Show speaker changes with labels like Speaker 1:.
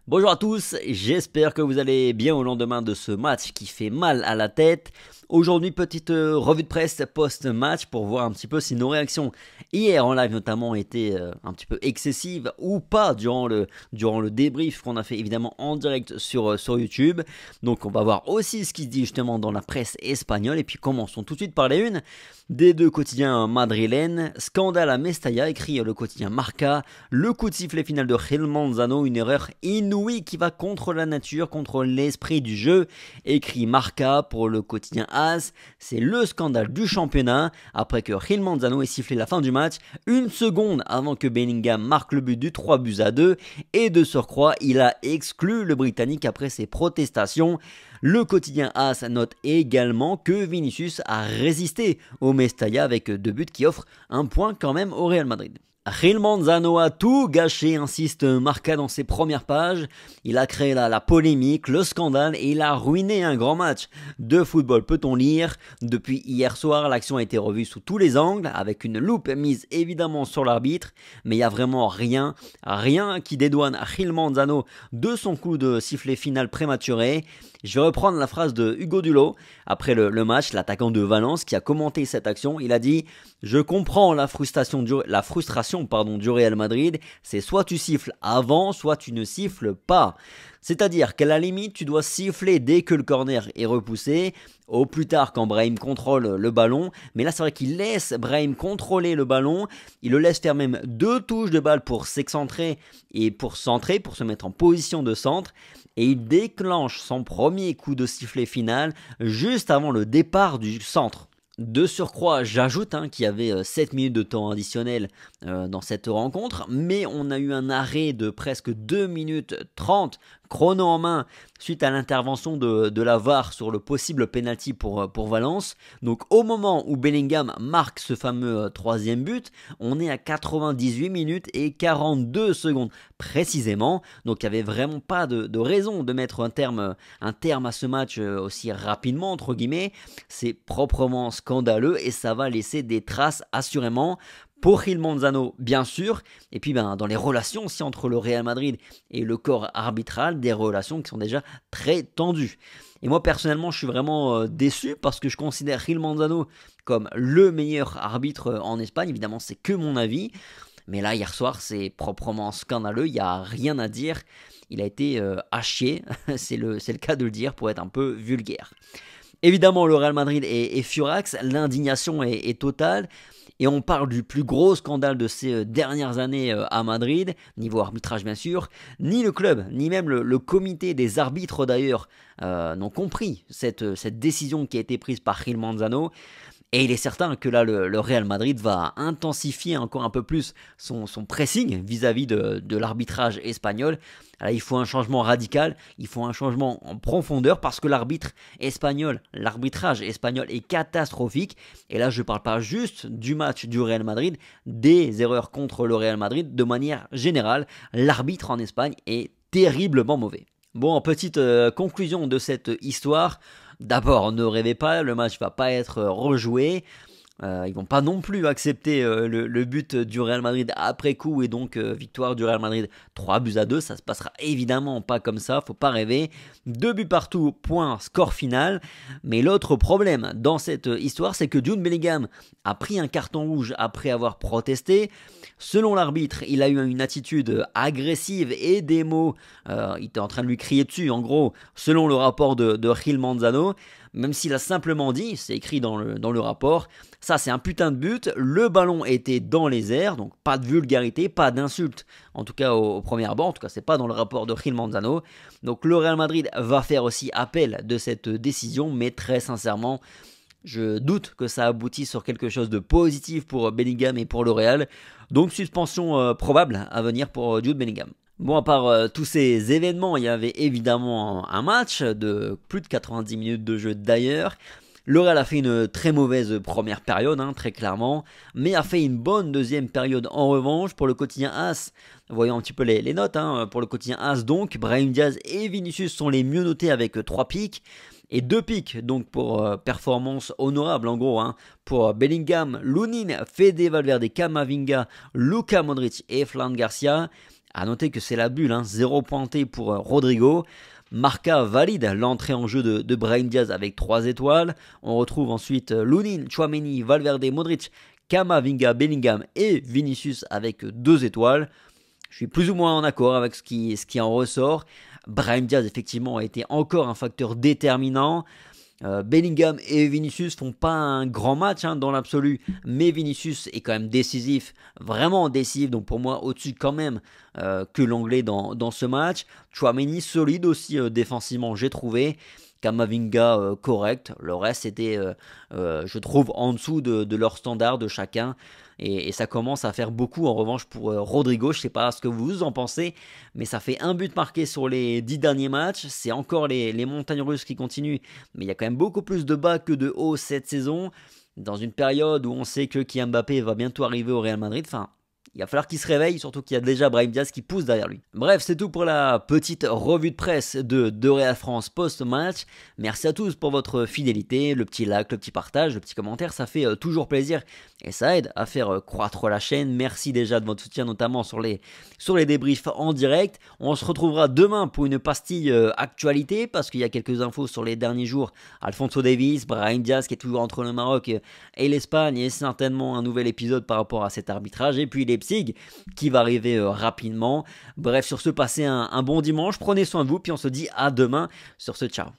Speaker 1: Bonjour à tous, j'espère que vous allez bien au lendemain de ce match qui fait mal à la tête. Aujourd'hui, petite revue de presse post-match pour voir un petit peu si nos réactions hier en live notamment étaient un petit peu excessives ou pas durant le débrief qu'on a fait évidemment en direct sur YouTube. Donc on va voir aussi ce qui se dit justement dans la presse espagnole et puis commençons tout de suite par les unes des deux quotidiens madrilènes. Scandale à Mestalla, écrit le quotidien Marca. Le coup de sifflet final de Gil Manzano, une erreur inouïe qui va contre la nature, contre l'esprit du jeu, écrit Marca pour le quotidien AS. C'est le scandale du championnat après que Gil Manzano ait sifflé la fin du match une seconde avant que Bellingham marque le but du 3-2 et de surcroît il a exclu le Britannique après ses protestations. Le quotidien AS note également que Vinicius a résisté au Mestalla avec 2 buts qui offrent un point quand même au Real Madrid. Gil Manzano a tout gâché, insiste Marca dans ses premières pages. Il a créé la polémique, le scandale et il a ruiné un grand match de football, peut-on lire. Depuis hier soir, l'action a été revue sous tous les angles, avec une loupe mise évidemment sur l'arbitre. Mais il n'y a vraiment rien qui dédouane Gil Manzano de son coup de sifflet final prématuré. Je vais reprendre la phrase de Hugo Dulot après le match, l'attaquant de Valence qui a commenté cette action. Il a dit « Je comprends la frustration du Real Madrid, c'est soit tu siffles avant, soit tu ne siffles pas. » C'est-à-dire qu'à la limite, tu dois siffler dès que le corner est repoussé, au plus tard quand Brahim contrôle le ballon. Mais là, c'est vrai qu'il laisse Brahim contrôler le ballon. Il le laisse faire même 2 touches de balle pour s'excentrer et pour centrer, pour se mettre en position de centre. Et il déclenche son premier coup de sifflet final juste avant le départ du centre. De surcroît, j'ajoute qu'il y avait 7 minutes de temps additionnel dans cette rencontre, mais on a eu un arrêt de presque 2 minutes 30, chrono en main, suite à l'intervention de la VAR sur le possible penalty pour Valence. Donc au moment où Bellingham marque ce fameux troisième but, on est à 98 minutes et 42 secondes précisément. Donc il n'y avait vraiment pas de raison de mettre un terme à ce match aussi rapidement, entre guillemets. C'est proprement scandaleux et ça va laisser des traces assurément pour Gil Manzano, bien sûr, et puis dans les relations aussi entre le Real Madrid et le corps arbitral, des relations qui sont déjà très tendues. Et moi personnellement, je suis vraiment déçu parce que je considère Gil Manzano comme le meilleur arbitre en Espagne. Évidemment, c'est que mon avis, mais là hier soir, c'est proprement scandaleux. Il n'y a rien à dire. Il a été à chier, c'est le cas de le dire pour être un peu vulgaire. Évidemment, le Real Madrid est furax, l'indignation est totale. Et on parle du plus gros scandale de ces dernières années à Madrid, niveau arbitrage bien sûr. Ni le club, ni même le comité des arbitres d'ailleurs n'ont compris cette décision qui a été prise par Gil Manzano. Et il est certain que là, le Real Madrid va intensifier encore un peu plus son pressing vis-à-vis de l'arbitrage espagnol. Là, il faut un changement radical, il faut un changement en profondeur parce que l'arbitrage espagnol est catastrophique. Et là, je ne parle pas juste du match du Real Madrid, des erreurs contre le Real Madrid. De manière générale, l'arbitre en Espagne est terriblement mauvais. Bon, en petite conclusion de cette histoire, d'abord, ne rêvez pas, le match va pas être rejoué. Ils vont pas non plus accepter le but du Real Madrid après coup et donc victoire du Real Madrid 3-2, ça se passera évidemment pas comme ça, faut pas rêver. 2 buts partout, point, score final. Mais l'autre problème dans cette histoire, c'est que Jude Bellingham a pris un carton rouge après avoir protesté. Selon l'arbitre, il a eu une attitude agressive et des mots, il était en train de lui crier dessus en gros, selon le rapport de Gil Manzano. Même s'il a simplement dit, c'est écrit dans le rapport, ça c'est un putain de but, le ballon était dans les airs, donc pas de vulgarité, pas d'insulte, en tout cas au premier abord, en tout cas c'est pas dans le rapport de Gil Manzano. Donc le Real Madrid va faire aussi appel de cette décision, mais très sincèrement, je doute que ça aboutisse sur quelque chose de positif pour Bellingham et pour le Real, donc suspension probable à venir pour Jude Bellingham. Bon, à part tous ces événements, il y avait évidemment un match de plus de 90 minutes de jeu d'ailleurs. Le Real a fait une très mauvaise première période, très clairement, mais a fait une bonne deuxième période en revanche pour le quotidien AS. Voyons un petit peu les notes pour le quotidien AS donc. Brahim Diaz et Vinicius sont les mieux notés avec 3 pics. Et 2 pics donc pour performance honorable en gros pour Bellingham, Lunin, Fede Valverde, Camavinga, Luka Modric et Fran Garcia. A noter que c'est la bulle, 0 pointé pour Rodrigo. Marca valide l'entrée en jeu de Brahim Diaz avec 3 étoiles. On retrouve ensuite Lunin, Tchouaméni, Valverde, Modric, Camavinga, Bellingham et Vinicius avec 2 étoiles. Je suis plus ou moins en accord avec ce qui en ressort. Brahim Diaz effectivement a été encore un facteur déterminant. Bellingham et Vinicius font pas un grand match dans l'absolu, mais Vinicius est quand même décisif, vraiment décisif, donc pour moi au-dessus quand même que l'anglais dans ce match. Tchouaméni solide aussi défensivement, j'ai trouvé. Camavinga correct, le reste était je trouve en dessous de leur standard de chacun. Et ça commence à faire beaucoup en revanche pour Rodrigo. Je ne sais pas ce que vous en pensez, mais ça fait un but marqué sur les 10 derniers matchs. C'est encore les montagnes russes qui continuent, mais il y a quand même beaucoup plus de bas que de hauts cette saison. Dans une période où on sait que Kylian Mbappé va bientôt arriver au Real Madrid, il va falloir qu'il se réveille, surtout qu'il y a déjà Brahim Diaz qui pousse derrière lui. Bref, c'est tout pour la petite revue de presse de Real France post-match. Merci à tous pour votre fidélité, le petit like, le petit partage, le petit commentaire, ça fait toujours plaisir et ça aide à faire croître la chaîne. Merci déjà de votre soutien, notamment sur les débriefs en direct. On se retrouvera demain pour une pastille actualité, parce qu'il y a quelques infos sur les derniers jours. Alphonso Davies, Brahim Diaz qui est toujours entre le Maroc et l'Espagne, et certainement un nouvel épisode par rapport à cet arbitrage. Et puis les qui va arriver rapidement. Bref, sur ce, passez un bon dimanche, prenez soin de vous, puis on se dit à demain. Sur ce, ciao.